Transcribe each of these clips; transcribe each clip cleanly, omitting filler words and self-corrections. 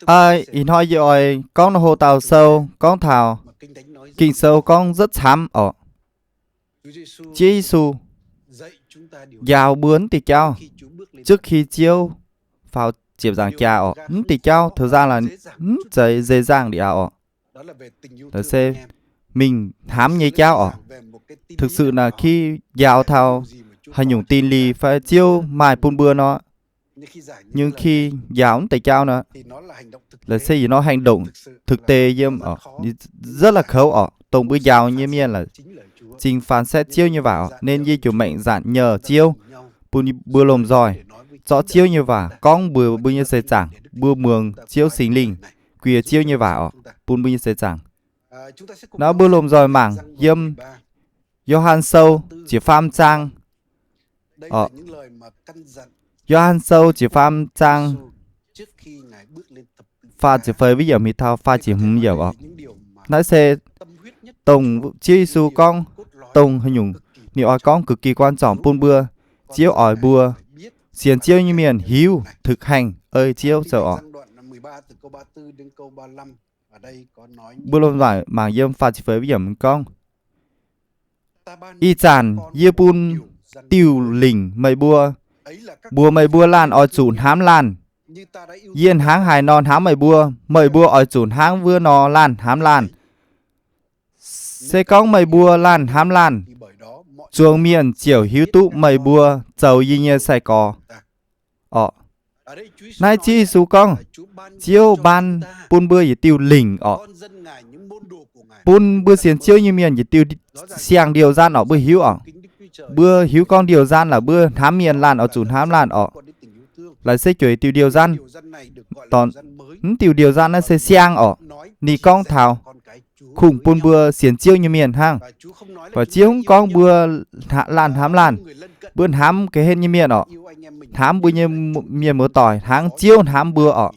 ai in hỏi rồi con nó hồ tàu sâu con thảo kinh sâu con rất chám ở Chúa Giêsu giao bướn thì cháu trước khi chiêu vào chiệp giảng cha ở thì cháu thực ra là dễ dàng đi ở là xe mình hám như cháu ở thực sự là khi giao thao hay nhung tin li phải chiêu mai phun bưa nó nhưng khi giáo tại cháu nó là xây dựng nó hành động thực tế dâm ở rất là khâu ở tổng bữa giáo như miên là trình phán xét chiêu như vào nên di chủ mệnh dạn nhờ chiêu bữa lồm rồi rõ chiêu như vào con bữa bữa như xây chẳng bữa mường chiêu xính linh quìa chiêu như vào bữa như xây chẳng nó bữa lồm rồi mảng dâm Johann sâu chỉ pham trang Johann sâu chỉ pham trang pha chỉ phơi bây giờ mi thao pha chỉ hùng giờ bỏ nói xe tổng Chúa Giêsu con tổng hình nhung nếu ở con cực kỳ quan trọng buôn bưa chiếu ỏi bùa xiên chiếu như miền hiếu thực hành ơi chiếu sợ ọ bữa lông giải mảng dâm pha chỉ phơi bây giờ mình con y chàn yê bun tiêu lình mây bùa mây bùa lan ỏi chùn hám lan yên háng hài non hám mây bùa ỏi chùn háng vừa nò lan hám lan sẽ có mây bùa lan hám lan chuông miền chiều hiếu tụ mây bùa dầu y như sai cò nay chi su con chiếu ban bun bưa gì tiêu lình bun bưa xiên chiếu như miền gì tiêu xiang điều gian bưa hiếu bưa hiếu con điều gian là bưa hám miền lan chùn hám lan là sẽ chuối tiêu điều gian toàn tiêu điều gian nó sẽ xiang nì con thảo khủng bún bưa xiên chiêu như miền hang và chiếu con bưa hạ lan hám lan bữa hám cái hết như miền hám bữa như miền mỡ tỏi háng chiếu hám bưa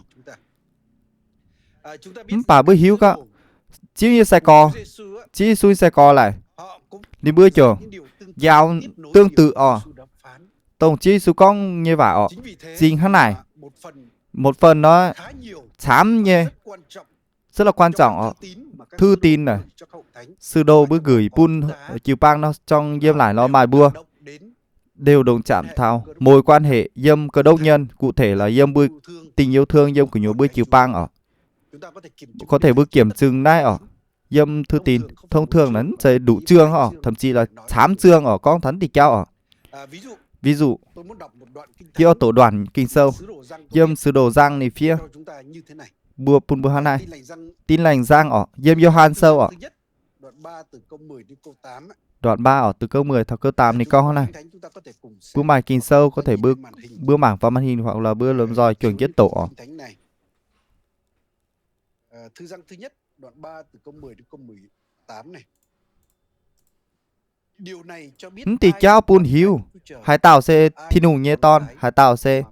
bà bữa hiếu cả chiếu như xe cò chiếu xui xe cò lại đi bữa trường giao tương tự tổng chi số con như vậy chính hắn này một phần nó chám như rất là quan trọng thư tin này sư đô bữa gửi pun chiều bang nó trong dâm lại nó mài bua đều đồng chạm thao mối quan hệ dâm cơ đốc nhân cụ thể là dâm bữa tình yêu thương dâm của nhiều bữa chiều bang có thể bữa kiểm chứng này dâm thư tin thông thường nó sẽ đủ chương thậm chí là chám chương con thánh thì cao ví dụ khi tổ đoàn kinh sâu dâm sư đồ giang này phía bùa pun bùa hai này tin lành giang dâm Johann sâu đoạn 3 từ câu 10 thập câu 8 này con này bữa mài kinh sâu có thể bữa mảng và màn hình hoặc là bữa lấm roi chuẩn kết tổ thư răng thứ nhất đoạn 3 từ câu 10 đến câu 18 này. Điều này cho biết thì cháu pun hiếu hai tàu xe thi nùng nhé ton hai tàu xe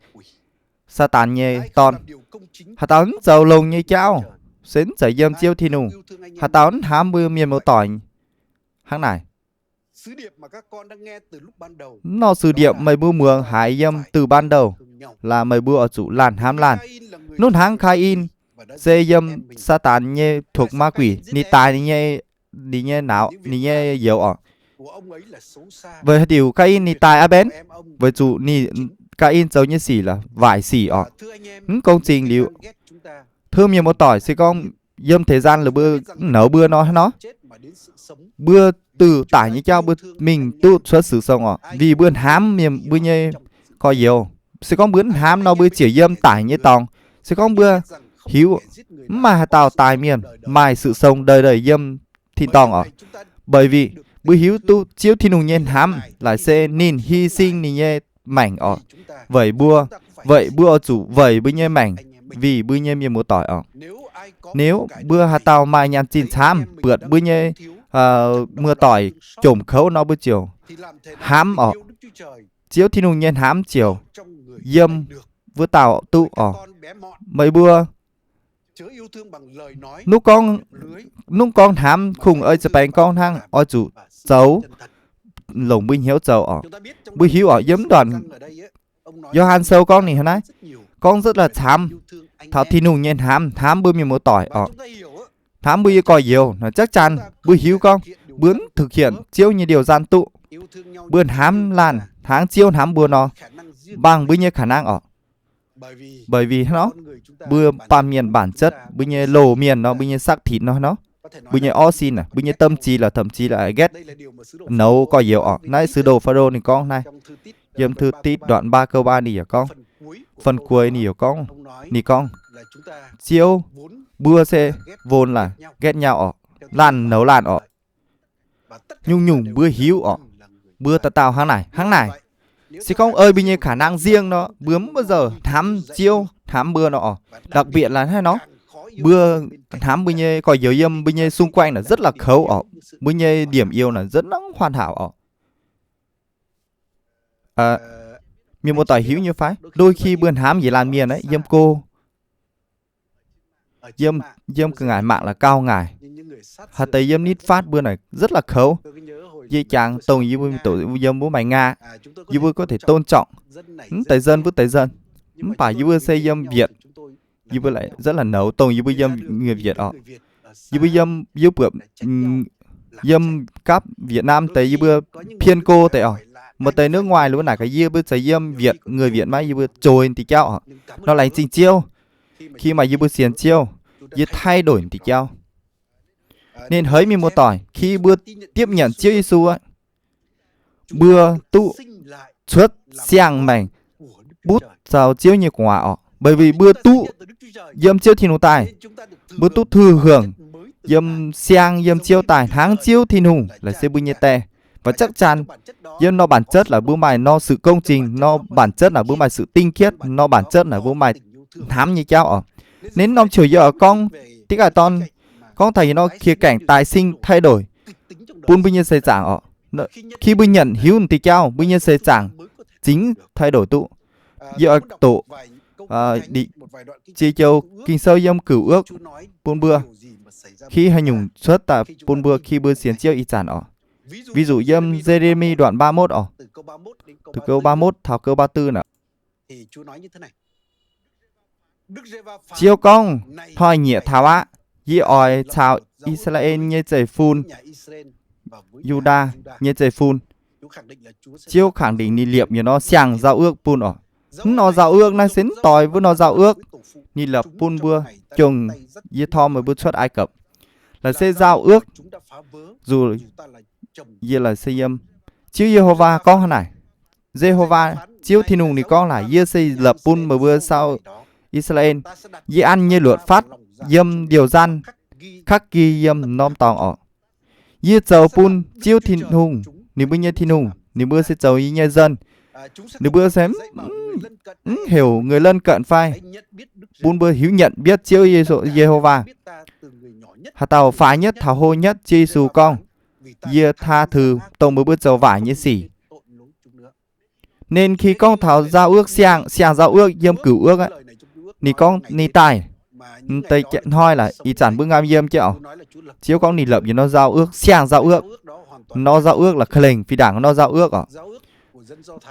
sa tàn nhé ton hai tàu giàu lồng nhé cháu xến giải dâm chiêu thi nùng hai tàu hám bưa miền màu tỏi hăng này nó sử điệp mày bưa mường hải dâm từ ban đầu là mày bưa ở chủ làn hám làn nút háng khai in dê dâm sa tàn nhé thuộc ma quỷ ni tài ni nhé não ni nhé dầu với điều cái in ni tài bên với chủ ni cái in giống như xỉ là vải xỉ công trình liệu thơm nhiều một tỏi sẽ con dâm thời gian là bữa nấu bữa nó bữa từ tải như cháu bữa mình tu xuất xử xong vì bữa hám miền bữa như có nhiều sẽ có bữa hám nó bữa chỉ dâm tải như tòng sẽ có bữa hiếu mà tao tài miền mai sự sống đời đời dâm thì tòng bởi vì bữa hiếu tu chiếu thiên hùng nhiên hám lại sẽ nín hy sinh ni nhé mảnh vậy bữa chủ vậy bữa nhé mảnh vì bữa nhé miền mùa tỏi nếu bữa hà tàu mai nhàn chín chám bữa nhé mưa tỏi trộm khấu nó bữa chiều hám chiếu thiên hùng nhiên hám chiều dâm bữa tàu tu mấy bữa nút con hám khùng ơi sẽ bánh con hang chủ dấu lồng binh hiếu dầu bữa hiếu dấm đoàn Johann sâu con này hả con rất là chám thảo thi nung nhiên hám bữa mình mua tỏi thám bữa coi nhiều là chắc chắn bữa hiếu con bướn thực hiện chiếu như điều gian tụ bữa hám lan tháng chiếu hám bữa nó bằng bữa như khả năng bởi vì nó bữa pa miền bản chất bữa như lồ miền nó bữa như sắc thịt nó bữa như oxin bữa như tâm trí là thậm chí là ghét nấu coi nhiều nãy sứ đồ pharaoh này con này dâm thư tít đoạn 3 câu 3 này con phần cuối này con nì con chiếu bữa sẽ vốn là ghét nhau lan nấu lan nhung bữa hiếu bữa ta tao hàng này sẽ không ơi bây giờ khả năng riêng nó bướm bao giờ thám chiêu thám bữa nó đặc biệt là hay nó bữa thám bây giờ coi nhiều dâm bây giờ xung quanh là rất là khấu bây giờ điểm yêu là rất là hoàn hảo miền một tỏi hiếu như phái đôi khi bữa hám gì làm miền ấy dâm cô dâm cứ ngại mạng là cao ngài hạt tây dâm nít phát bữa này rất là khấu dây chàng tông như bữa tổ dâm bố mày nga như bữa có thể tôn trọng tại dân với tại dân phải như bữa xây dâm Việt như bữa lại rất là nấu tông như bữa dâm người Việt như bữa dâm giúp bữa dâm cáp Việt Nam tại như bữa phiên cô tại mà tại nước ngoài luôn là cái như bữa xây dâm Việt người Việt mà như bữa trồi thì kéo nó lại trình chiêu khi mà như bữa xiên chiêu như thay đổi thì kéo nên hỡi mình một tỏi khi bữa tiếp nhận chiếu Giêsu ấy bữa tụ xuất xiang mảnh bút sao chiếu như quả bởi vì bữa tụ dâm chiếu thì nụ tài bữa tụ thừa hưởng dâm xiang dâm chiếu tài tháng chiếu thì nụ là sẽ bữa như tè và chắc chắn dâm nó bản chất là bữa mày nó sự công trình nó bản chất là bữa mày sự tinh khiết nó bản chất là bữa mày thám như cháu nên nó chửi giờ con tí cả con thấy nó khía cảnh tài sinh thay đổi buôn bây giờ xây giảng khi bây nhận hiếu thì cháu bây giờ xây giảng chính thay đổi tụ giờ tổ đi chi châu kinh sâu dâm cửu ước buôn bưa khi hay nhung xuất tại buôn bưa khi bưa xiên chiêu y giản ví dụ dâm Jeremy đoạn 31 từ câu 31 thảo câu 34 nè chiêu con thôi nhẹ thảo á yi oi chào Israel như trời phun Juda như trời phun chiêu khẳng định ni liệp như nó sang giao ước pun nó giao ước nó xính tòi với nó giao ước ni lập pun bưa chồng yi tho mới bước xuất Ai Cập là sẽ giao ước dù yi là xây dâm chiếu Jehovah con này Jehovah chiếu thiên hùng thì con là yi xây lập pun mới bưa sau Israel yi ăn như luật phát dâm điều gian khắc ghi dâm nom tòng yi dầu pun chiếu thiên hùng nếu bữa như thiên hùng nếu bữa sẽ dầu yi nhân dân nếu bữa xem hiểu người lân cận phai pun bữa hiếu nhận biết chiếu Jehovah hà tàu phái nhất thảo hô nhất Giêsu con yi tha thứ tông bữa dầu vải như xỉ nên khi con thảo giao ước xiang giao ước dâm cửu ước ấy nì con nì tài tây kiện hoi là ý chẳng bữa ngam dâm chẹo chiếu con nì lập như nó giao ước xiang giao ước nó giao ước là khởi phi đảng nó giao ước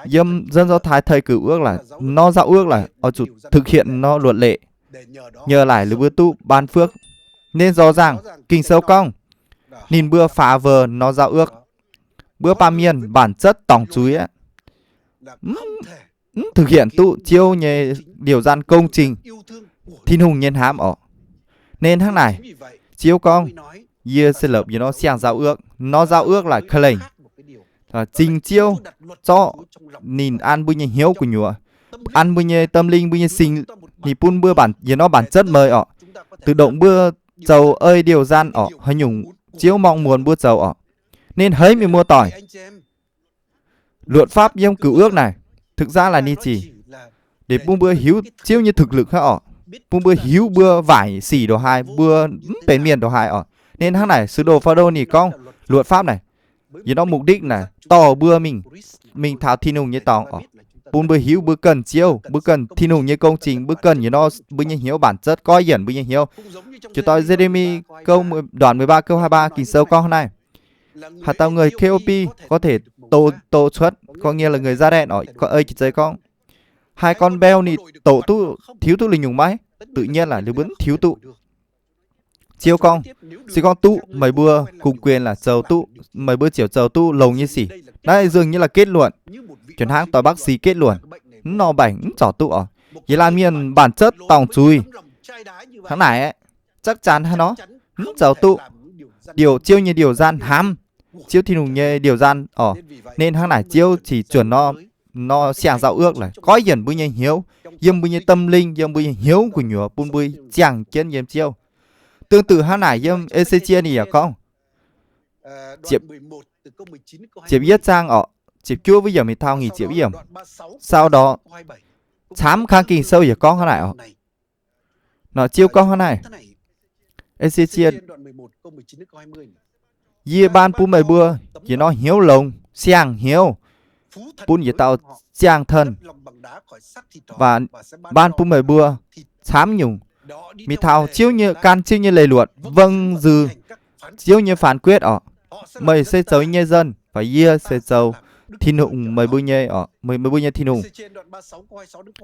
dâm dân do thái thời cửu ước là nó giao ước là chủ thực hiện nó luật lệ nhờ lại lứa bữa tu ban phước nên rõ ràng kinh sâu con nhìn bữa phá vờ nó giao ước bữa pa miên bản chất tổng chuối ấy thực hiện tụ chiêu như điều gian công trình thiên hùng nhân hám nên tháng này chiếu con ye sẽ lập như nó sang giao ước nó giao ước là khởi trình chiêu cho nhìn ăn bữa như hiếu của nhựa ăn bữa như tâm linh bữa như sinh thì pun bữa bản như nó bản chất mời tự động bữa dầu ơi điều gian hơi nhung chiếu mong muốn bữa dầu nên hấy mình mua tỏi luật pháp dâm cửu ước này thực ra là ni chỉ để buông bữa hiếu chiếu như thực lực hả buông bữa hiếu bữa vải xỉ đồ hai bữa bền miền đồ hai nên tháng này sứ đồ Pharaoh nỉ con luật pháp này vì nó mục đích là tỏ bữa mình thảo thiên hùng như tỏ buông bữa hiếu bữa cần chiếu bữa cần thiên hùng như công trình bữa cần như nó bữa như hiếu bản chất coi hiển bữa như hiếu cho tôi Jeremy câu đoạn 13 câu 23 kinh sâu con này hạt tao người KOP có thể tổ xuất có nghĩa là người da đen có ơi chỉ chơi con hai con beo nị tổ tu thiếu tu linh nhung máy tự nhiên là nếu vẫn thiếu tụ. Chiêu con, si con tụ mấy bữa cùng quyền là dầu tụ, mấy bữa chiều dầu tụ lồng như xỉ. Đây dường như là kết luận. Chuyển hãng tòa bác sĩ kết luận. Nó bảnh trỏ tụ ở. Vậy là miền bản chất tòng chui. Tháng này ấy, chắc chắn hay nó. Dầu tụ. Điều chiêu như điều gian hám. Chiêu thì nùng như điều gian ở. Nên tháng này chiêu chỉ chuẩn nó xàng dạo ước là có dần bữa như hiếu. Dâm bữa như tâm linh, dâm bữa như hiếu của nhựa bún bươi chẳng kiến dâm chiêu. Tương tự tháng này dâm ECG này à con. Chị biết sang ở. Chị chúa bây giờ mình thao nghỉ chị biết không. Sau đó chám kháng kỳ sâu giờ con tháng này ở. Nó chiêu con tháng này. ECG Dì ban bún mày bữa. Dì nó hiếu lồng. Xàng hiếu. Bún dì tao xàng thân. Và ban bún mày bữa. Chám nhung. Mì thao chiếu như can chiếu như lề luật. Vâng dư. Chiếu như phán quyết ở. Mày sẽ dấu như dân. Và dìa sẽ dấu thiên hụng mày bữa nhê ở. Mày bữa nhê thiên hụng.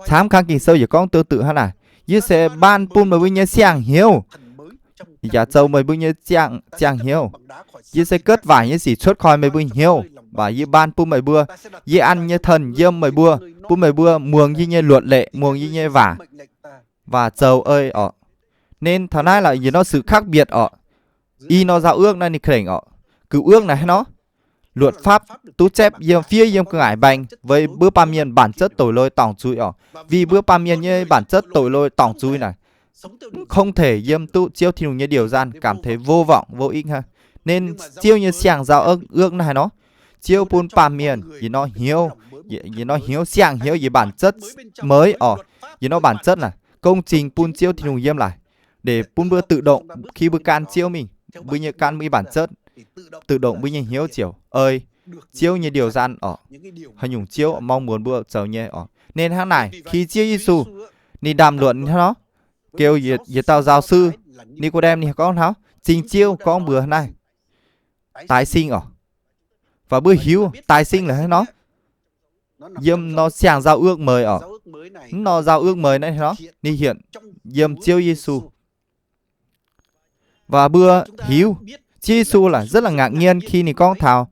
Chám kháng kỳ sâu giờ con tương tự hả này. Dìa sẽ ban bún mày bữa nhê xàng hiếu. Giả châu mày bữa nhê xàng hiếu. Dìa sẽ cất vải như xỉ xuất khỏi mày bữa hiếu. Và dìa ban bún mày bữa. Dìa ăn như thần dâm mày bữa. Bún mày bữa muồng như nhê luật lệ. Muồng như nhê vả. Và dầu ơi ở. Nên thằng này là gì nó sự khác biệt ở. Y nó giao ước này khảnh ở. Cứu ước này nó. Luật pháp tú chép dâm phía dâm cơ ngải bành. Với bữa ba miền bản chất tội lỗi tổng chui ở. Vì bữa ba miền như bản chất tội lỗi tổng chui này. Không thể dâm tu chiêu thì như điều gian. Cảm thấy vô vọng vô ích ha. Nên chiêu như xàng giao ước này nó. Chiêu bún ba miền. Vì nó hiếu. Vì nó hiếu xàng hiếu vì bản chất mới ở. Vì nó bản chất là công trình bún chiêu thì nùng dâm lại. Để bún bữa tự động khi bữa can chiêu mình. Bữa như can mỹ bản chất. Tự động bữa như hiếu chiều. Ơi. Chiêu như điều gian ở. Hay nhung chiêu mong muốn bữa giàu nhé ở. Nên tháng này khi chiêu Giêsu ni đàm luận nó. Kêu gì tao giáo sư. Nicodem ni có nó. Trình chiêu có bữa này. Tái sinh ở. Và bữa hiếu tái sinh là nó. Dâm nó xàng giao ước mời ở. Nó giao ước mời này nó. Ni hiện dâm chiêu Giêsu. Và bữa hiếu Giêsu là rất là ngạc nhiên khi ni con thảo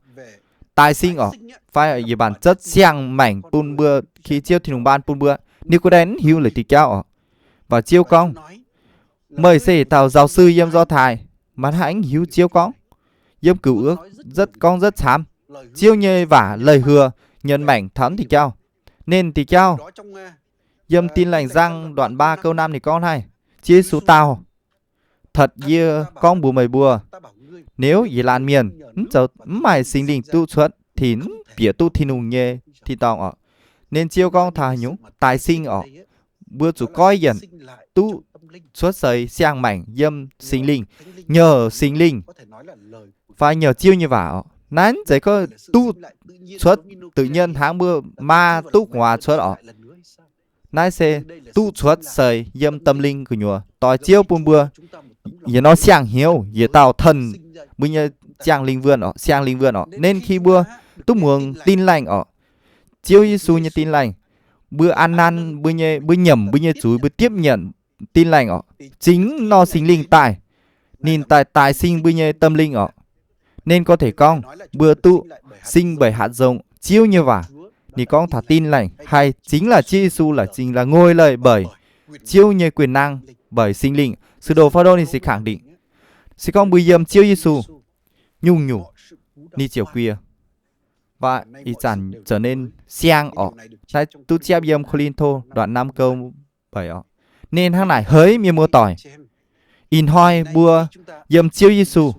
tái sinh ở. Phải ở gì bản chất xàng mảnh bún bữa khi chiêu thì nùng ban bún bữa. Nicodem hiếu lời tì cao ở. Và chiêu con. Mời sẽ tao giáo sư dâm do thai. Mà hãnh hiếu chiêu con. Dâm cửu ước con rất chám. Chiêu như vả lời hừa. Nhân mảnh thấm thì cao. Nên thì cao. Dâm tin lành răng đoạn 3 câu 5 thì con hay. Chia số tao. Thật như con bùa mày bùa. Nếu gì lan miền. Mày sinh linh tu xuất. Thì bỉa tu thì nùng nhê. Thì tao ở. Nên chiêu con thà nhúng. Tài sinh ở. Bữa chủ coi dần. Tu xuất xây xang mảnh dâm sinh linh. Nhờ sinh linh. Phải nhờ chiêu như vả. Nán giấy có tu xuất tự nhiên tháng bữa ma tu hòa xuất ở. Nãy sẽ tu xuất xây dâm tâm linh của nhùa. Tòi chiêu bùn bữa. Giờ nó xàng hiếu. Giờ tao thần. Bây giờ xàng linh vườn ở. Xàng linh vườn ở. Nên khi bữa tu muốn tin lành ở. Chiêu Giêsu như tin lành. Bữa ăn năn. Bữa nhầm. Bữa như chú. Bữa tiếp nhận tin lành ở. Chính nó sinh linh tài. Nên tài sinh bữa như tâm linh ở. Nên có thể con bữa tu sinh bởi hạt giống chiêu như vả. Thì con thả tin lành. Hay chính là Chúa Giêsu là chính là ngôi lời bởi chiêu như quyền năng bởi sinh linh. Sư đồ Phao-đô thì sẽ khẳng định. Sẽ con bùi dâm Chúa Giêsu nhung nhủ ni chiều khuya. Và ý chẳng trở nên xiang ở. Tại tu chép dâm Cô-lin-thô đoạn 5 câu 7 ở. Nên tháng này hới miêu mưa tỏi. In hoi bùa dâm Chúa Giêsu.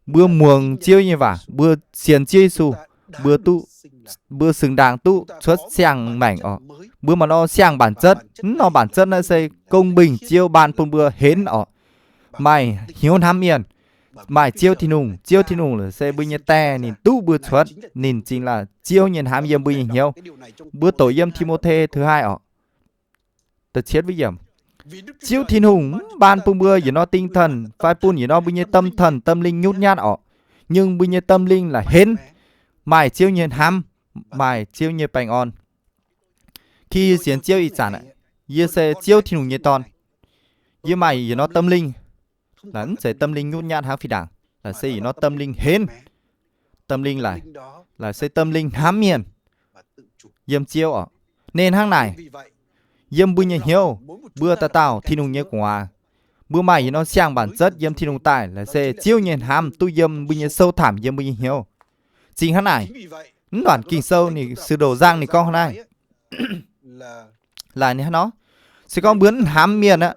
Bữa muồng chiêu như vả. Bữa xiên Chúa Giêsu. Bữa xứng đáng tu xuất xàng mảnh ở. Bữa mà nó xàng bản chất. Nó bản chất nó sẽ công bình chiêu bàn phôn bữa hến ở. Mày hiếu hám miền. Mày chiêu thì nùng là sẽ bữa như tè. Nên tu bữa xuất. Nên chính là chiêu nhìn hám dâm bữa nhìn hiếu. Bữa tổ dâm Thi-mô-thê thứ 2 ở. Tớ chết với dầm. Chiêu thiên hùng ban phun bưa vì nó tinh thần. Phải phun vì nó bữa như tâm thần tâm linh nhút nhát ở. Nhưng bữa như tâm linh là hến. Mày chiêu nhiên hám. Mày chiêu như bành on. Khi xiên chiêu ý chẳng ạ. Yê sẽ chiêu thiên hùng như ton. Với mày nó tâm linh là sẽ tâm linh nhút nhát háng phi đảng là sẽ nó tâm linh hên tâm linh lại là sẽ tâm linh hám miền dâm chiêu ở nên hang này dâm bư nhẹ hiếu bưa ta tao thì nung nhẹ quả bữa mày nó sang bản chất dâm thì nung tài là sẽ chiêu nhện hàm tu dâm bư nhẹ sâu thẳm dâm bư nhẹ hiếu chính hắn này đoàn kinh sâu này sư đồ giang này con này là này nó sẽ có bướn hám miền á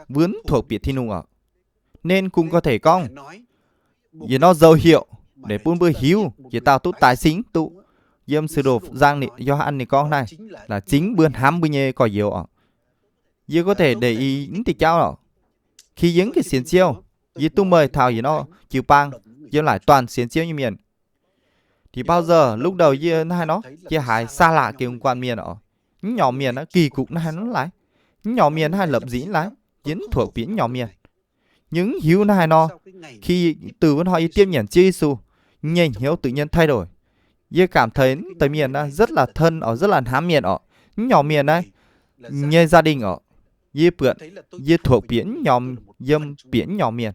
bướn thuộc biệt thi nung ở nên cũng có thể con vì nó dấu hiệu để buôn bưa hiếu vì tao tút tài xính tụ dâm sư đồ giang này do ăn này con này là chính bươn hám bư nhẹ có nhiều ở dư có thể để ý những tịch cháu đó khi dính cái xiên chiêu dư tu mời thảo gì nó chịu băng dư lại toàn xiên chiêu như miền thì bao giờ lúc đầu dư nó hay nó chia hại xa lạ cái quan miền đó những nhỏ miền nó kỳ cục nó hay nó lại những nhỏ miền hay lập dĩ lại dính thuộc biển nhỏ miền những hiếu nó hay nó khi từ vấn họ tiếp nhận chi su nhanh hiếu tự nhiên thay đổi dư cảm thấy tới miền đó rất là thân ở rất là hám miền ở những nhỏ miền này như gia đình ở dư bượn dư thuộc biển nhóm dâm biển nhỏ miền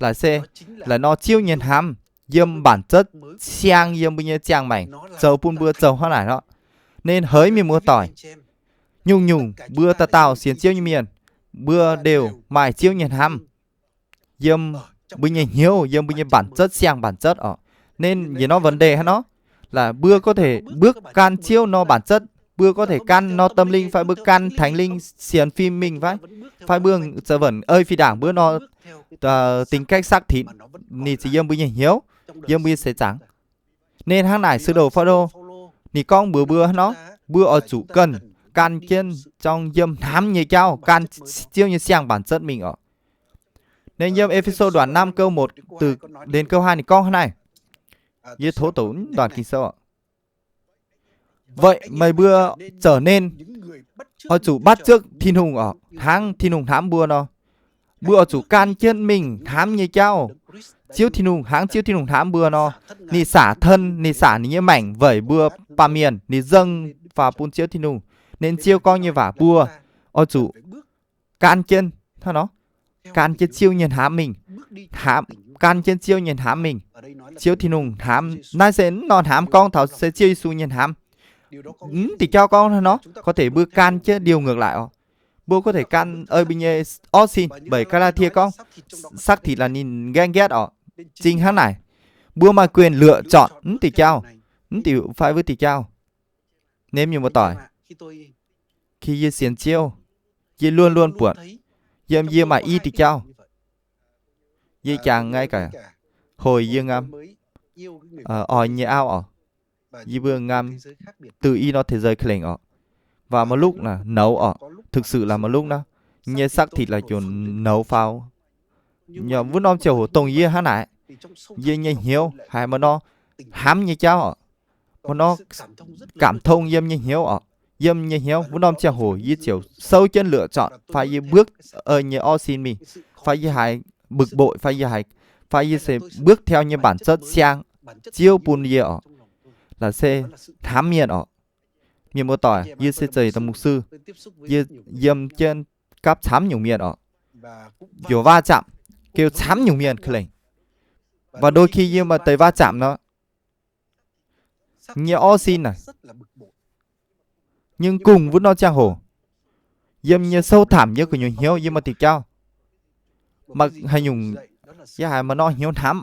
là xe là nó chiêu nhiên hám dâm bản chất sang dâm bây giờ chàng mảnh dầu buôn bưa dầu hoa lại đó nên hỡi miền mua tỏi nhung nhung bưa ta tao xiên chiêu như miền bưa đều mài chiêu nhiên hám dâm bây giờ hiếu dâm bây giờ bản chất sang bản chất ở nên vì nó vấn đề hay nó là bưa có thể bước can chiêu nó bản chất bưa có thể can nó tâm linh phải bước can thánh linh xiên phim mình phải bưa giờ vẫn ơi phi đảng bữa nó tính cách sắc thịt nì chỉ dâm bây giờ hiếu dâm bây giờ sẽ trắng nên hang này sư đồ phá đô nì con bữa nó bưa ở chủ cần can chân trong dâm hám như cháu can chiêu như sang bản chất mình ở nên dâm episode đoạn 5 câu 1 từ đến câu 2 nì con này với thố tốn đoàn kinh sâu ạ. Vậy mày bưa trở nên ở chủ bắt trước thiên hùng ở hang thiên hùng thám bưa nó bưa ở chủ can chân mình thám như cháu chiếu thiên hùng hang chiếu thiên hùng thám bưa nó nì xả thân nì xả như mảnh vẩy bưa pa miền nì dâng và bún chiếu thiên hùng nên chiêu con như vả bưa ở chủ can chân thôi nó can chân chiêu nhìn hám mình hám can chân chiêu nhìn hám mình chiếu thiên hùng hám nay sẽ non hám con thảo sẽ chiêu su nhìn hám thì cho con nó có thể bưa can chứ điều ngược lại bữa có thể can ơi bây giờ xin bởi cái là thiệt con sắc thịt là nhìn ghen ghét chính hắn này bữa mà quyền lựa chọn thì trao thì phải với thì trao nếm như một tỏi khi dư xiên chiêu dư luôn luôn buồn dư mà y thì trao dư chàng ngay cả hồi dư ngâm như ao dư vừa ngâm từ y nó thế giới khỉnh và một lúc là nấu thực sự là một lúc đó như sắc thịt là kiểu nấu phao nhờ vốn ông chiều tông dư hắn này dư như hiếu hay mà nó hám như cháu mà nó cảm thông dâm như hiếu dâm như hiếu vốn ông chiều hồ dư chiều sâu chân lựa chọn phải dư bước như o xin mình phải dư hại bực bội phải dư sẽ bước theo như bản chất sang chiêu bùn dư là sẽ thám miền miền mô tỏi dư sẽ chơi tầm mục sư dư dâm trên cáp chám nhung miền kiểu va chạm kêu chám nhung miền khởi và đôi khi dư mà tới va chạm nó như o xin này nhưng cùng vẫn nó trang hồ dâm như sâu thảm như của nhung hiếu dư mà tiệt trao mà hay nhung giá hại mà nó hiếu thám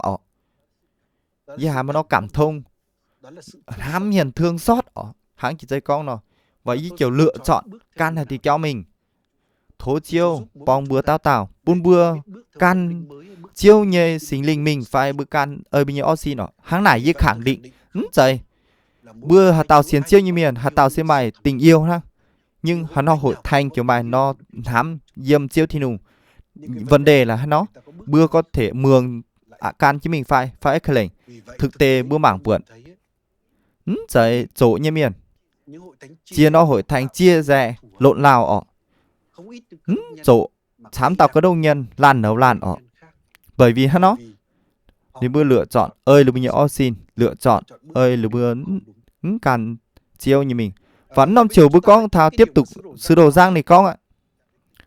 giá hại mà nó cảm thông hám hiền thương xót hãng chỉ chơi con nó và ý kiểu lựa chọn can hay thì cho mình thố chiêu bong bữa tao buôn bưa can chiêu nhê xính linh mình phải bữa can ơi bây nhiêu oxy nó hãng này ý khẳng định trời bữa hà tao xiên chiêu như miền hà tao sẽ mày tình yêu ha nhưng hắn nó hội thành kiểu mày nó hám dâm chiêu thì nùng vấn đề là nó bữa có thể mường can chứ mình phải khởi thực tế bữa mảng buồn trời chỗ như miền chia nó hội thành chia rẽ lộn lào chỗ chám tao có đông nhân lan nấu lan bởi vì nó thì bữa lựa chọn ơi là bây giờ xin lựa chọn ơi là bữa càn chiêu như mình vẫn năm chiều bữa con thao tiếp tục sư đồ giang này con ạ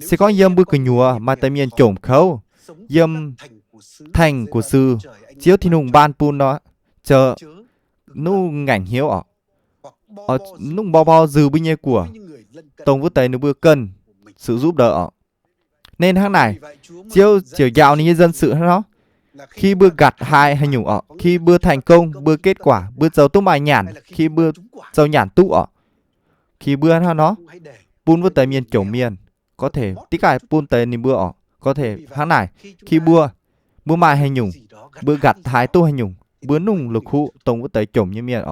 sẽ có dâm bư cờ nhùa mà tại miền trộm khâu dâm thành của sư chiếu thì nung ban pun đó chờ nu ngảnh hiếu nung bao dư bư nhê của tổng với tay nó bư cân sự giúp đỡ nên tháng này chiếu chiều dạo như dân sự nó khi bưa gặt hai hay nhủ khi bưa thành công bưa kết quả bưa giàu tốt bài nhàn khi bưa giàu nhàn tụ khi bưa nó pun với tay miền chỗ miền có thể tí cài pun tay ni bưa có thể tháng này khi bưa mai hay nhung bưa gặt hai tu hay nhung bữa nung lực hụ tổng với tay chồng như miền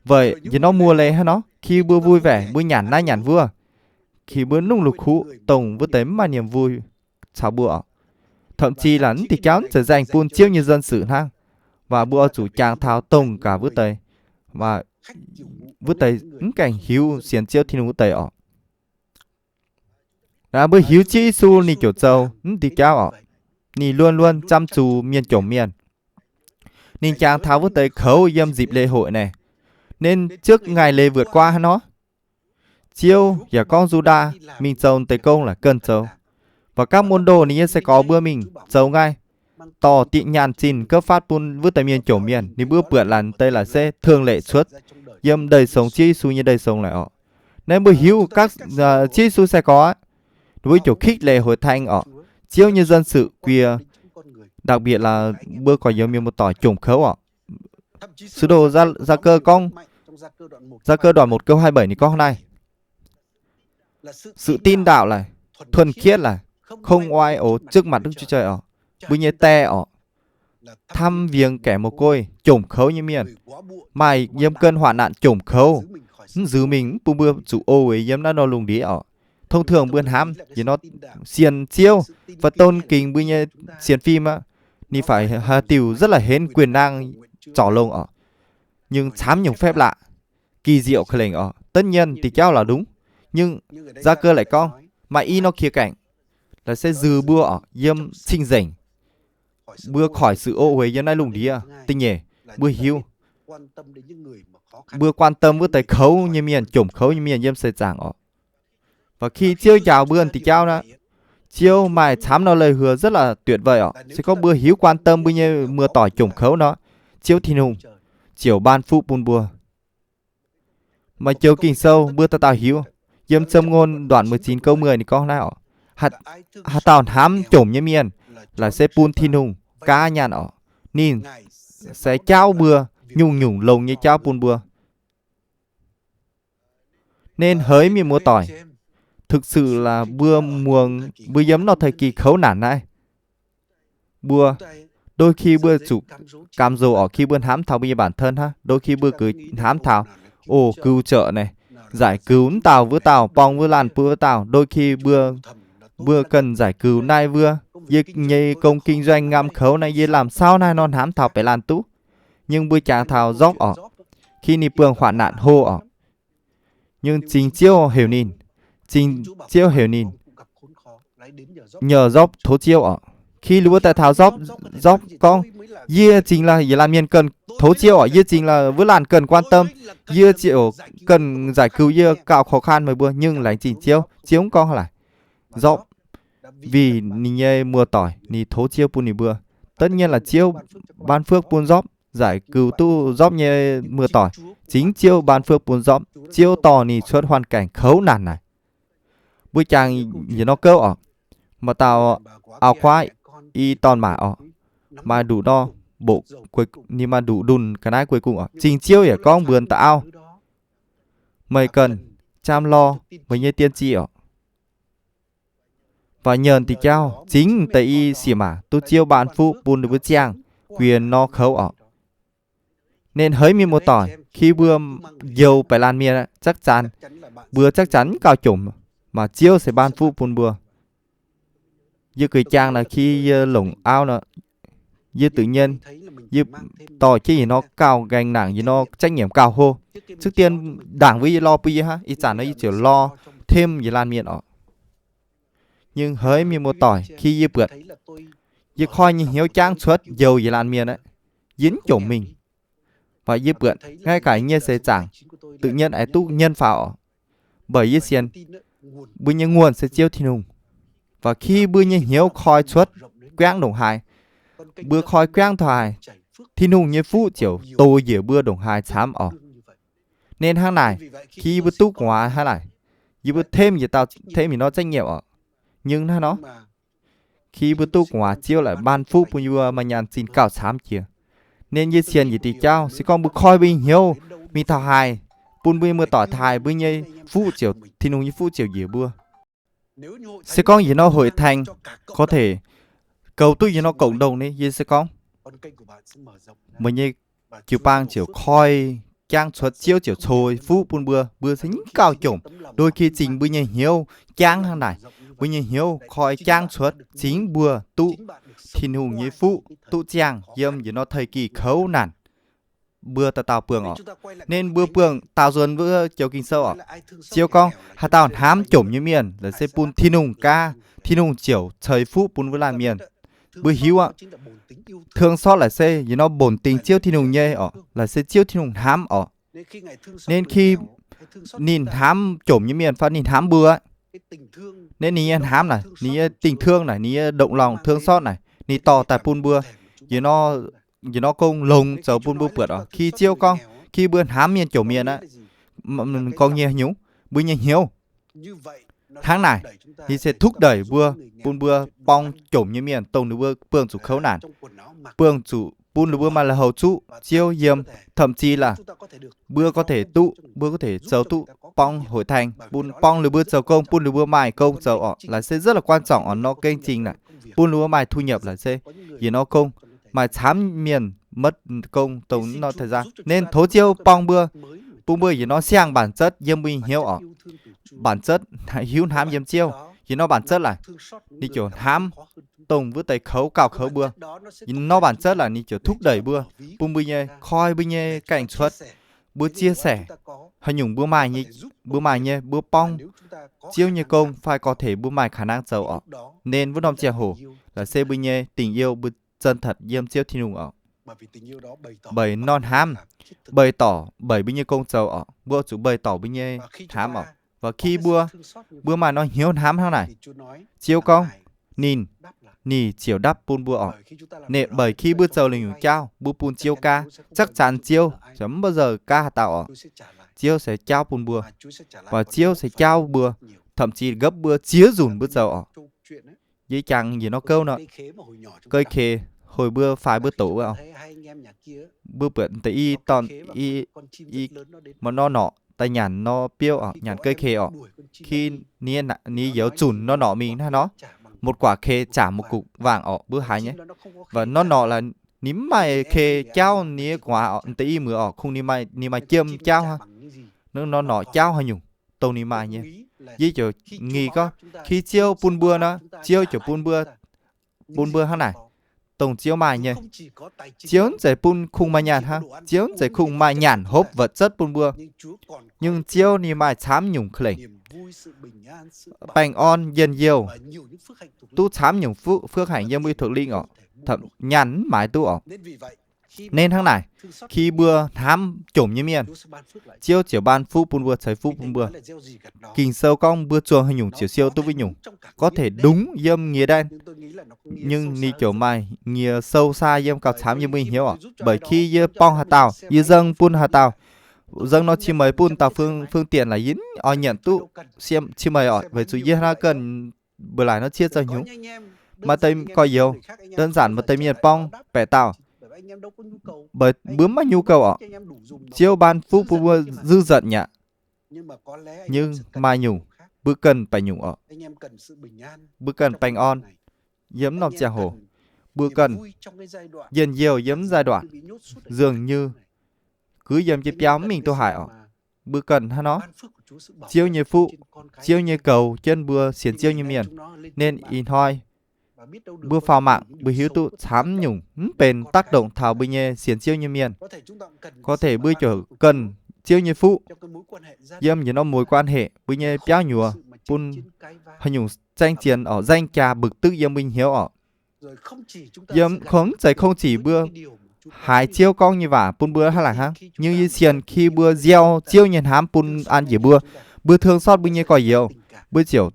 vậy vì nó mua lấy nó khi bưa vui vẻ bưa nhàn na nhàn vừa khi bữa nung lục hũ tổng với tới mà niềm vui chào bữa. Thậm chí là thì kéo trở dành buôn chiêu như dân sự hang và bữa chủ chàng tháo tổng cả với tới và với tới cảnh hiếu xiên chiêu thì nung tới ọ. Đã bữa hiếu chi su ni kiểu châu thì kéo ọ. Ni luôn luôn chăm chú miền chỗ miền. Nên chàng tháo với tới khấu dâm dịp lễ hội này. Nên trước ngày lễ vượt qua nó. Chiêu và con Juda mình trông tới công là cân châu. Và các môn đồ này sẽ có bữa mình châu ngay. Tỏ tị nhàn xin cấp phát bún với tới miền chỗ miền. Nên bữa bữa lần tới là sẽ thường lệ suốt. Dâm đời sống chi su như đời sống lại ọ. Nên bữa hiếu các chi su sẽ có. Với chỗ khích lệ hội thanh ọ. Chiêu như dân sự quìa. Đặc biệt là bữa có giống như một tỏi trùng khấu ọ. Sứ đồ ra cơ con. Ra cơ đoạn 1 câu 27 này con này. Sự tin đạo là thuần khiết là không oai ố trước mặt Đức Chúa Trời ọ. Bữa như te ọ. Thăm viếng kẻ mồ côi trùng khấu như miền. Mày dâm cơn hoạn nạn trùng khấu. Giữ mình bùm bưa chủ ô ấy dâm đã nó lùng đi ọ. Thông thường bươn hám thì nó xiên chiêu và tôn kính bữa như xiên phim á. Ni phải hà tiểu rất là hến quyền năng trỏ lông ọ. Nhưng chám những phép lạ kỳ diệu khởi lệnh ọ. Tất nhiên thì kéo là đúng. Nhưng ra cơ lại con mà y nó khía cạnh là sẽ dư bưa ọ dâm sinh rảnh. Bưa khỏi sự ô huế dân ai lùng đi à. Tinh nhề bưa hiu. Bưa quan tâm bữa tới khấu như miền chủng khấu như miền dâm xây giảng ọ. Và khi chiêu chào bươn thì kéo đó. Chiêu mày chám nó lời hứa rất là tuyệt vời ọ. Sẽ có bưa hiếu quan tâm bữa như mưa tỏi chủng khấu nó. Chiêu thiên hùng. Chiều ban phụ bùn bùa. Mà chiều kinh sâu bữa ta tào hiếu. Dâm châm ngôn đoạn 19 câu 10 này có nào. Hạt tào hám trổm như miền. Là sẽ bùn thiên hùng. Cá nhàn ọ. Nhìn. Sẽ cháo bừa. Nhung nhung lồng như cháo bùn bùa. Nên hỡi miền mua tỏi. Thực sự là bưa muồng. Bưa dấm nó thời kỳ khấu nản này. Bưa. Đôi khi bưa chủ cam dầu ở khi bươn hám thảo bây giờ bản thân ha. Đôi khi bưa cứ hám thảo. Ồ cứu trợ này. Giải cứu tàu với tàu. Bong với làn với tàu. Đôi khi bưa cần giải cứu này vừa. Như công kinh doanh ngắm khấu này. Như làm sao này non hám thảo phải làm tú. Nhưng bưa chàng thảo dốc ở. Khi ni bương hoạn nạn hô ở. Nhưng chính chiêu hiểu nhìn. Chính chiêu hiểu nhìn. Nhờ dốc thố chiêu ở. Khi lưu tại thảo dốc con. Dưa chính là làm miền cần thố chiêu ở. Dưa chính là với làn cần quan tâm. Dưa chịu cần giải cứu dưa cạo khó khăn mới bữa. Nhưng lại chính chiêu. Chiếu con lại. Dốc. Vì ni mưa tỏi. Ni thố chiêu bùn ni bữa. Tất nhiên là chiêu ban phước bùn dốc. Giải cứu tu dốc như mưa tỏi. Chính chiêu ban phước bùn dốc. Chiêu tỏ ni xuất hoàn cảnh khấu nản này. Bữa chàng như nó cơ ọ. Mà tao áo khoai y toàn mã ọ. Mà đủ đo bộ cuối nhưng mà đủ đùn cái này cuối cùng ọ. Trình chiêu để con vườn tạo. Mày cần chăm lo với như tiên tri ọ. Và nhờn thì cháu chính tại y xỉ mà tu chiêu bạn phụ bùn được với chàng quyền nó khấu ọ. Nên hỡi miên một tỏi khi bưa dầu phải lan miên chắc chắn bữa chắc chắn cao chủng mà chiêu sẽ ban phụ bùn bừa. Như cười chàng là khi lủng ao nó như tự nhiên như tỏi chứ gì nó cao gành nặng như nó trách nhiệm cao hô. Trước tiên đảng với lo bia ha ý chẳng nó chỉ lo thêm gì lan miên ọ. Nhưng hỡi miên một tỏi khi như bượt như khoi như hiếu trang suốt dầu gì lan miên ấy dính chủng mình. Và như bượt ngay cả như sẽ chẳng tự nhiên ấy tu nhân phảo. Bởi như xiên bữa như nguồn sẽ chiêu thiên hùng. Và khi bữa như hiếu khoi suốt quang đồng hài. Bữa khoi quang thoại thiên hùng như phú chiều tôi dễ bữa đồng hài chám ở. Nên hàng này khi bữa tu quả hay này như bữa thêm gì tao thêm thì nó trách nhiệm ở. Nhưng nó khi bữa tu quả chiêu lại ban phú bữa như mà nhàn xin cao chám chìa. Nên như xiên gì thì cháu sẽ con bữa khoi bình hiếu mi thảo hài. Bùn bữa mưa tỏ thai bữa như phú chiều thiên hùng như phú chiều dễ bữa. Sẽ có gì nó hội thành có thể cầu tôi gì nó cộng đồng đấy gì sẽ có. Mình như chiều bang chiều khoi chang chuột chiêu chiều trôi phú bún bưa sẽ những cao chủng đôi khi chính bữa nhẹ hiếu chang hàng này bữa nhẹ hiếu khỏi chang chuột chính bữa tụ thiên hùng như phú tụ chang yếm như nó thời kỳ khấu nản bữa ta tao pường ọ nên bữa pường tao dồn bữa chiều kinh sâu ọ chiều con hà tao hám chủng như miền là sẽ bún thiên hùng ca thiên hùng chiều trời phú bún với là miền bữa hiếu ạ thương xót là xe như nó bổn tình chiêu thiên hùng nhê ọ là sẽ chiêu thiên hùng hám ọ nên khi nhìn hám chổm như miền phát nhìn hám bừa ấy nên nhìn hám này nhìn tình thương này nhìn động lòng thương xót này nhìn to tại pun bừa như nó công lồng chờ pun bừa bượt ọ khi chiêu con khi bữa hám miền chổm miền á con nghe nhúng bữa nghe hiếu tháng này thì sẽ thúc đẩy bưa pun bưa bong chổm như miền tông được bưa pương chủ khấu nản pương chủ pun được bưa mà là hầu trụ chiêu yếm thậm chí là bưa có thể tụ bưa có thể giàu tụ bong hội thành pun bong được bưa giàu công pun được bưa mài công giàu ọ là sẽ rất là quan trọng ở nó kênh trình này pun được bưa mài thu nhập là sẽ vì nó công mài chám miền mất công tốn nó thời gian nên thố chiêu bong bưa pun bưa vì nó sang bản chất yếm bình hiếu ọ bản chất hiếu hám yếm chiêu thì nó bản chất là đi kiểu hám tông với tay khấu cào khấu bưa nó bản chất là đi kiểu thúc đẩy bưa bung bươi nhé khoi bươi nhé cảnh xuất bữa chia sẻ hay nhung bữa mài nhé bữa pong chiêu như công phải có thể bữa mài khả năng giàu ọ nên với đồng chè hổ là xe bươi nhé tình yêu bữa chân thật yếm chiêu thiên hùng ọ bởi non hám bày tỏ bởi bươi nhé công giàu ọ bữa chủ bày tỏ bươi nhé hám ọ và khi bữa mà nó hiếu hám thế này chiêu con nhìn nì chiều đắp pun bữa ọ nè bởi khi bữa giờ là nhung trao bữa pun chiêu ca chắc chắn chiêu chấm bao giờ ca tạo ọ chiêu sẽ trao pun bữa và chiêu sẽ trao bữa thậm chí gấp bữa chía dùn bữa giờ ọ dễ chẳng gì nó câu nó cây khề hồi bữa phải bữa tổ ọ bữa bữa tại y toàn y mà nó nọ tay nhàn nó piêu ọ nhàn cây khề ọ khi ní dấu chùn nó nọ mình ha nó một quả khê trả một cục vàng ọ bữa hai nhé và nó nọ là ním mày khê trao ní quả ọ tí mưa ọ không ní mày chiêm trao ha nó nọ trao hay nhung tàu ní mày nhé với chỗ nghi có khi chiêu pun bưa nó chiêu chỗ pun bưa ha này tổng chiếu mài nhé chiếu giải pun khung mài nhàn ha chiếu giải khung mài nhàn hốp vật chất pun bưa nhưng chiếu ní mài chám nhung khỉnh bành on yên diêu tu chám nhung phước hành yên thuộc linh ọ thậm nhắn mãi tu ọ nên tháng này khi bưa thám chổm như miền chiêu chiều ban phú pun bưa thấy phú pun bưa kinh sâu cong bưa chuồng hay nhung chiều siêu tu với nhung có thể đúng yếm nghĩa đen nhưng ni kiểu mai nghĩa sâu xa yếm cao chám như mình hiểu ọ bởi khi yếm pong hà tàu yếm dâng pun hà tàu dâng nó chỉ mấy pun tàu phương tiện là yếm ở nhận tu xem chỉ mấy ọ vậy chú yếm ra cần bữa lại nó chia ra nhung mà tây coi nhiều đơn giản mà tây miền pong bẻ tàu bởi bướm mà nhu cầu ọ chiêu ban phú bưa dư giận nhạ nhưng mai nhung bữa cần phải nhung ọ bữa cần bành on yếm nòng chè hổ bữa cần dần nhiều yếm giai đoạn dường như cứ yếm chếp giáo mình tôi hại ọ bữa cần ha nó chiêu như phụ chiêu như cầu chân bữa xiển chiêu như miền nên in hoi bữa phao mạng bữa hiếu tụ chám nhung bền tác động thảo bữa nhẹ xiển chiêu như miền có thể bữa trở cần chiêu như phụ yếm như nó mối quan hệ bữa nhẹ béo nhùa pun hay nhung tranh chiến ở danh trà bực tức yếm minh hiếu ọ yếm không chỉ bữa hai chiêu con như vả pun bữa hay là ha nhưng như xiển khi bữa gieo chiêu nhân hám pun ăn gì bữa thương xót bữa nhẹ còi nhiều bữa chiều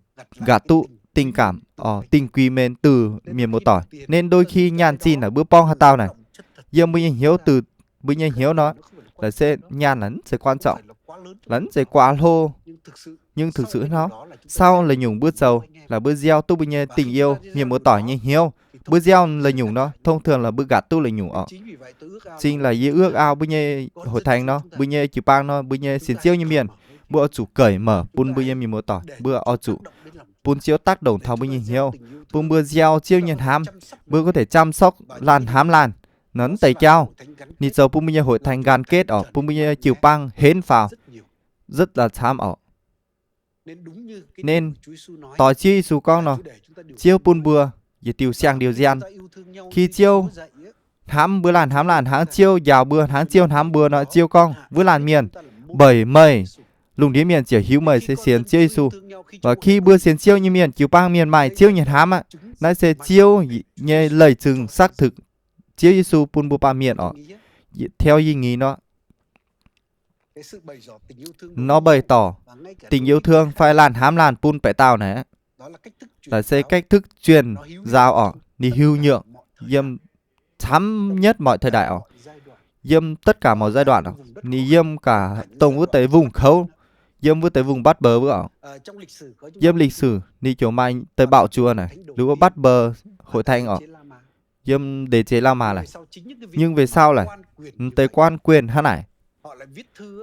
gạt tụ tình cảm tình quý mến từ miền một tỏi nên đôi khi nhàn xin ở bữa pong hà tao này yếm bữa nhẹ hiếu từ bữa nhẹ hiếu nó là sẽ nhàn lẫn sẽ quan trọng lẫn sẽ quá lô nhưng thực sự nó sau là nhung bữa dầu là bữa gieo tu bữa nhẹ tình yêu miền một tỏi như hiếu bữa gieo là nhung nó thông thường là bữa gạt tu là nhung ọ chính là ý ước ao bữa nhẹ hội thành nó bữa nhẹ chữ bang nó bữa nhẹ xiển chiêu như miền bữa chủ cởi mở pun bữa nhẹ miền một tỏi bữa ở chủ pun chiếu tác động thao bữa nhẹ hiếu pun bữa gieo chiêu nhân hám bữa có thể chăm sóc lan hám lan nấn tẩy trao ni dầu bún bây giờ hội thành gan kết ở bún bây giờ chiều băng hến phào rất là tham ở nên tỏi chi su con nó chiêu bún bừa về tiêu sang điều gian khi chiêu hám bữa làn háng chiêu giàu bữa háng chiêu hám bữa nó chiêu con bữa làn miền bảy mây lùng đĩa miền chỉ hiếu mây sẽ xiên chiêu su và khi bữa xiên chiêu như miền chiều băng miền mày chiêu nhiệt hám á nó sẽ chiêu như lời chừng xác thực chiêu Giêsu bún bùa ba miền ở theo ý nghĩ nó bày tỏ tình yêu thương phải làn hám làn bún bẻ tàu này là sẽ cách thức truyền giao ở đi hưu nhượng dâm thắm nhất mọi thời đại ở dâm tất cả mọi giai đoạn ở ni dâm cả tổng với tới vùng khâu dâm với tới vùng bắt bờ bữa ở dâm lịch sử ni chỗ mai tới bạo chùa này lúc có bắt bờ hội thành ở dâm đế chế La Mã này nhưng về sau này tới quan quyền hắn này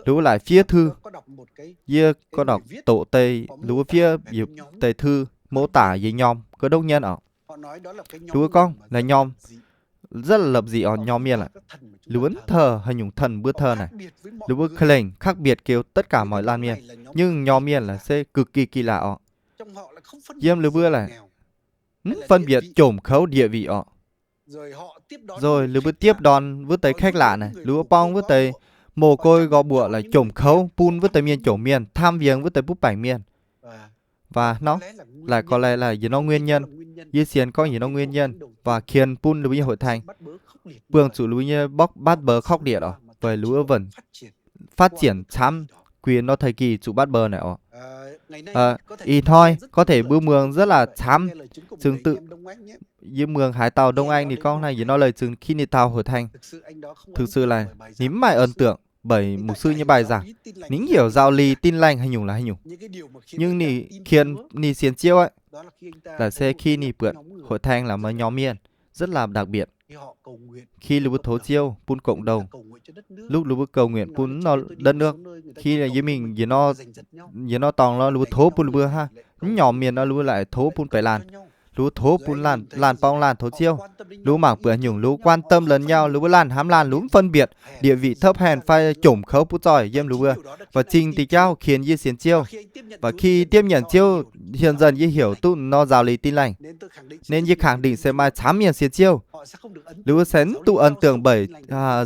lúc lại phía thư dưa có đọc tổ tây lúc phía tây thư mô tả về nhóm có đông nhân ở lúc con là nhóm rất là lập dị ở nhóm miền lại lúc thờ hay nhung thần bữa thờ này lúc claim khác biệt kêu tất cả mọi lan miền nhưng nhóm miền là sẽ cực kỳ kỳ lạ ở dâm lúc bữa là phân biệt trộm khấu địa vị ở rồi lúc bữa tiếp đón với tới khách lạ này lúc bong với tới mồ côi gò bụa là trộm khấu pun với tới miền trộm miền tham viếng với tới bút bảy miền và nó là có lẽ là nó nguyên nhân Dư xiên có những nguyên nhân và khiến pun lưu hội thành vương chủ lưu như bóc bát bờ khóc địa đó về lúa vần phát triển chám quyền nó thời kỳ chủ bát bờ này ý thôi có thể bưu mường rất là chám tương tự như mường Hải Tàu Đông Anh thì con này nó lời chừng khi đi tàu hội thành thực sự là nín mãi ấn tượng bởi mục sư như bài giảng nín hiểu giao ly tin lành hay nhung là hay nhung nhưng nì khiến nì xiên chiêu ấy là sẽ khi nì bượn hội thành là một nhóm miền rất là đặc biệt khi lưu thố chiêu pun cộng đồng lúc lưu cầu nguyện pun nó đất nước khi là với mình với nó toàn nó lưu thố pun lưu ha nhóm miền nó lưu lại thố pun phải làn lưu thố pun làn pong làn thố chiêu lưu mảng bữa nhung lưu quan tâm lẫn nhau lưu làn hám làn lưu phân biệt địa vị thấp hèn phải chủng khấu put giỏi dêm lưu và trình tỳ trao khiến như xiên chiêu và khi tiếp nhận chiêu hiện dần như hiểu tu nó giáo lý tin lành nên như khẳng định sẽ mai chám miền xiên chiêu lưu sến tu ấn tưởng bởi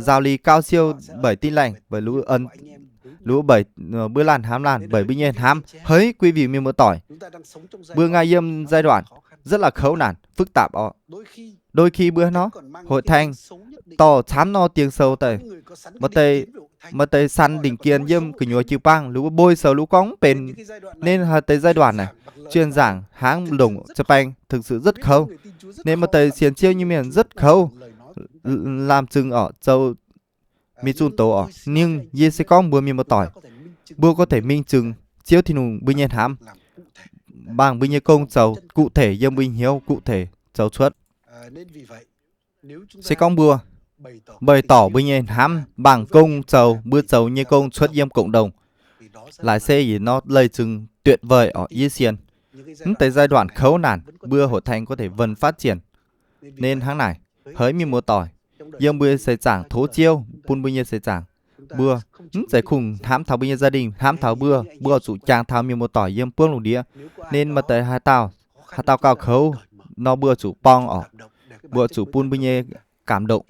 giáo lý cao siêu bởi tin lành bởi lưu bởi bữa làn hám làn bởi binh nhiên hám hỡi quý vị miền mưa tỏi bữa ngày yêm giai đoạn rất là khấu nản phức tạp ọ đôi khi bữa nó hội thành tỏ chám nó tiếng sâu tây mà tây săn đỉnh kiên yêm cứ nhồi chữ băng lũ bôi sầu lũ cóng bền nên tới giai đoạn này chuyên giảng háng đồng Japan thực sự rất khâu nên mà tây xiên chiêu như miền rất khâu làm chừng ở châu Michun tổ ở nhưng ye sẽ có bữa miền một tỏi bữa có thể minh chừng chiếu thì nùng binh nhiên hám bằng binh nhiên công giàu cụ thể yêm binh hiếu cụ thể giàu xuất sẽ có bữa bày tỏ binh nhiên hám bằng công giàu bữa giàu như công xuất yêm cộng đồng lại xe gì nó lời chừng tuyệt vời ở ye xiên tới giai đoạn khấu nản bữa hội thành có thể vần phát triển nên tháng này hỡi miền mùa tỏi yêm bữa sẽ giảng thố chiêu pun binh nhiên sẽ giảng bữa sẽ khùng hám thảo binh nhiên gia đình hám thảo bữa chủ trang thảo miền mùa tỏi yêm phương lục địa nên mà tới hai tàu cao khấu nó bữa chủ pong ở bữa chủ pun binh nhiên cảm động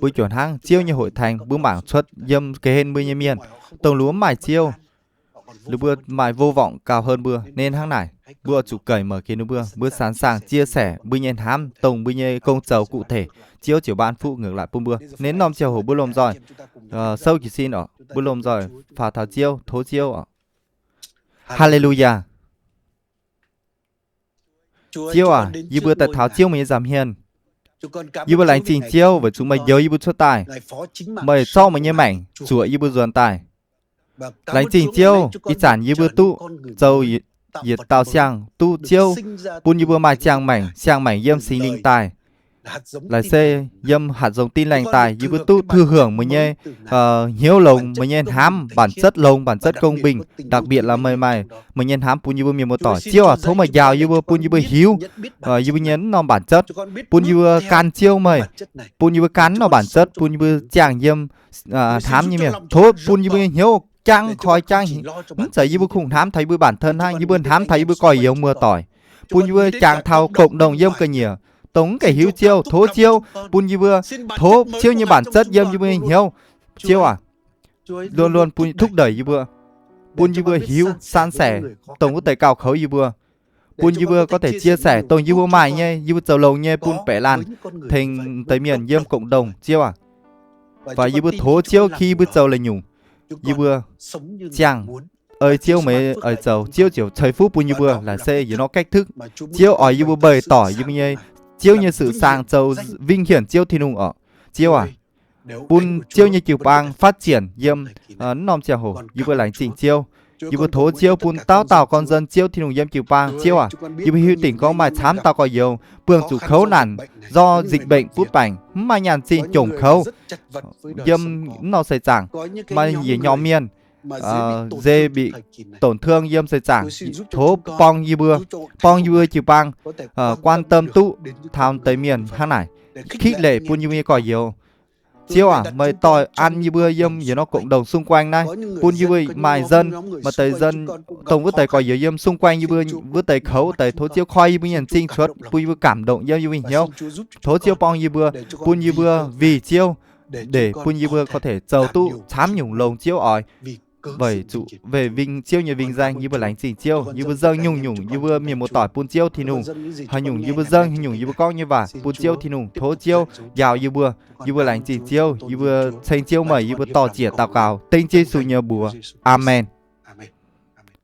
bữa chuẩn hang chiêu như hội thành bữa mảng xuất yêm kế hên binh nhiên miền tổng lúa mài chiêu lúc bữa mài vô vọng cao hơn bữa nên hang này bữa chủ cởi mở kiến bữa sẵn sàng chia sẻ bữa nhiên hám tổng bữa nhiên công giàu cụ thể chiếu chiều ban phụ ngược lại bữa nên nom chiều hồ bữa lồm rồi sâu chỉ xin ở bữa lồm rồi phà thảo chiêu thố chiêu ở Hallelujah chiêu như bữa tại thảo chiêu mình giảm hiền như bữa lành trình chiêu với chúng mày nhớ như bữa xuất tài mày cho mày như mảnh chúa như bữa dồn tài lành trình chiêu ít sản như bữa tu dầu nhiệt tàu xiang tu chiêu pun như bữa mai chàng mảnh yêm sinh linh tài là xe dâm hạt giống tin lành tài như bữa tu thừa hưởng mà nhé hiếu lồng mà nhé hám bản chất lồng bản chất công bình, đặc biệt là mày mà nhé hám pun như bữa miền một tỏi chiêu à thấu mà giàu như bữa pun như bữa hiếu như bữa nhấn nó bản chất pun như bữa can chiêu mày pun như bữa cắn nó bản chất pun như bữa chàng dâm thám như miền thôi pun như bữa hiếu chăng khỏi chăng xảy như bữa khủng thám thấy bữa bản thân hay như bữa thám thấy bữa còi yếu mưa tỏi pun như bữa chàng thao cộng đồng dâm cơ nhiều tống cái hiếu chiêu thố chiêu pun như bữa thố chiêu như bản chất dâm như bữa hiếu chiêu à luôn luôn pun thúc đẩy như bữa pun như bữa hiếu san sẻ tổng có thể cào khấu như bữa pun như bữa có thể chia sẻ tổng như bữa mày nhé như bữa dầu lầu nhé pun bẻ lan thành tới miền dâm cộng đồng chiêu à và như bữa thố chiêu khi bữa dầu là nhung như bữa chàng ơi chiêu mấy ở dầu chiêu chiều thời phút pun như bữa là xe như nó cách thức chiêu ở như bữa bày tỏ như bữa chiêu như sự sang dầu vinh hiển chiêu thì nung ở chiêu à pun chiêu như chiều bang phát triển yếm nom chèo hồ như bữa lánh chỉnh chiêu như bữa thố chiêu pun tao con dân chiêu thì nung yếm chiều bang chiêu à như bữa hữu tỉnh có mà thám tao có nhiều bường chủ khấu nản do dịch bệnh bút bảnh mà nhàn chi chủng khấu yếm nó xảy chẳng mà gì nhóm miền dê bị tổn thương yếm xảy chẳng thố pong như bữa chiều bang quan tâm tụ tham tới miền hang này khích lệ pun như bữa có nhiều chiêu à mày tỏi ăn như bữa yếm như nó cộng đồng xung quanh này pun như bữa mài dân mà tới dân tổng với tới có nhiều yếm xung quanh như bữa tới khấu tới thố chiêu khoai như bữa nhận sinh xuất pun như bữa cảm động yếm như mình hiểu thố chiêu pong như bữa pun như bữa vì chiêu để pun như bữa có thể giàu tu chám nhung lồng chiêu ỏi vậy chủ về vinh chiêu như vinh danh như bữa lánh chỉnh chiêu như bữa dâng nhung như bữa miền một tỏi pun chiêu thì nùng hay nhung như bữa dâng nhung như bữa con như vả pun chiêu thì nùng thố chiêu giàu như bữa lánh chỉnh chiêu như bữa thành chiêu mày như bữa tỏ chĩa tao cào tinh chi su nhờ bùa amen.